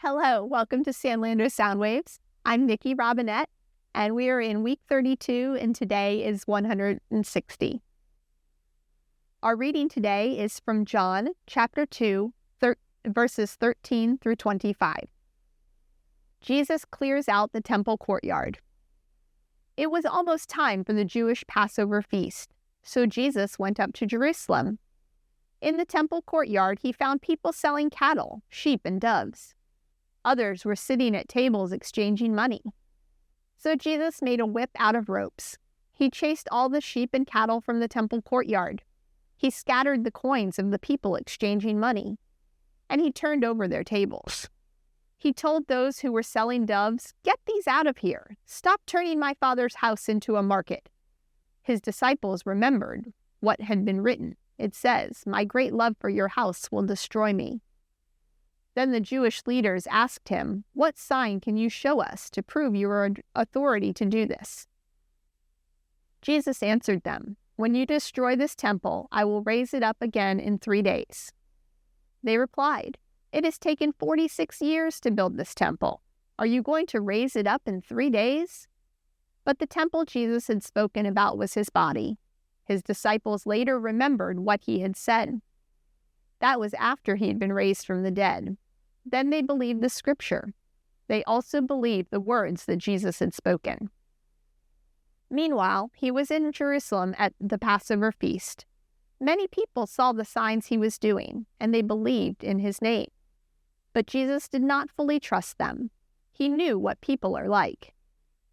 Hello, welcome to Sandlander Soundwaves. I'm Nikki Robinette, and we are in week 32, and today is 160. Our reading today is from John chapter 2, verses 13 through 25. Jesus clears out the temple courtyard. It was almost time for the Jewish Passover feast, so Jesus went up to Jerusalem. In the temple courtyard, he found people selling cattle, sheep, and doves. Others were sitting at tables exchanging money. So Jesus made a whip out of ropes. He chased all the sheep and cattle from the temple courtyard. He scattered the coins of the people exchanging money, and he turned over their tables. He told those who were selling doves, "Get these out of here. Stop turning my Father's house into a market." His disciples remembered what had been written. It says, "My great love for your house will destroy me." Then the Jewish leaders asked him, "What sign can you show us to prove your authority to do this?" Jesus answered them, "When you destroy this temple, I will raise it up again in 3 days." They replied, "It has taken 46 years to build this temple. Are you going to raise it up in 3 days?" But the temple Jesus had spoken about was his body. His disciples later remembered what he had said. That was after he had been raised from the dead. Then they believed the scripture. They also believed the words that Jesus had spoken. Meanwhile, he was in Jerusalem at the Passover feast. Many people saw the signs he was doing, and they believed in his name. But Jesus did not fully trust them. He knew what people are like.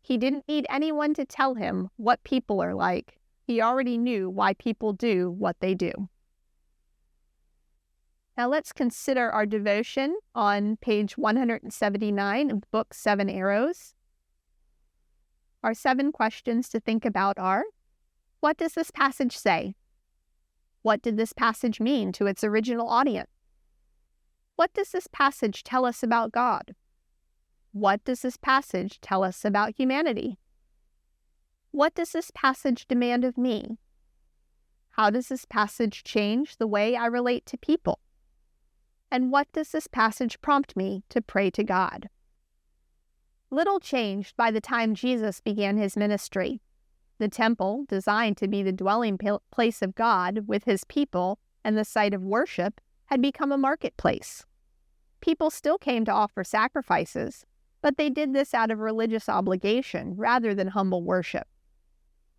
He didn't need anyone to tell him what people are like. He already knew why people do what they do. Now let's consider our devotion on page 179 of book 7 Arrows. Our 7 questions to think about are: what does this passage say? What did this passage mean to its original audience? What does this passage tell us about God? What does this passage tell us about humanity? What does this passage demand of me? How does this passage change the way I relate to people? And what does this passage prompt me to pray to God? Little changed by the time Jesus began his ministry. The temple, designed to be the dwelling place of God with his people and the site of worship, had become a marketplace. People still came to offer sacrifices, but they did this out of religious obligation rather than humble worship.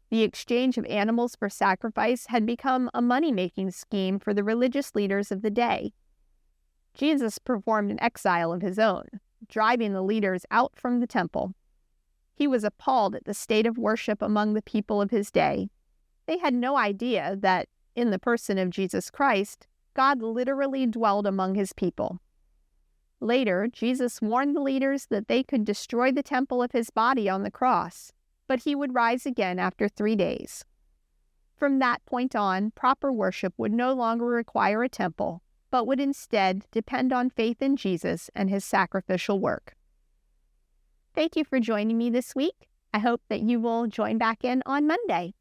The exchange of animals for sacrifice had become a money-making scheme for the religious leaders of the day. Jesus performed an exile of his own, driving the leaders out from the temple. He was appalled at the state of worship among the people of his day. They had no idea that, in the person of Jesus Christ, God literally dwelled among his people. Later, Jesus warned the leaders that they could destroy the temple of his body on the cross, but he would rise again after 3 days. From that point on, proper worship would no longer require a temple, but would instead depend on faith in Jesus and his sacrificial work. Thank you for joining me this week. I hope that you will join back in on Monday.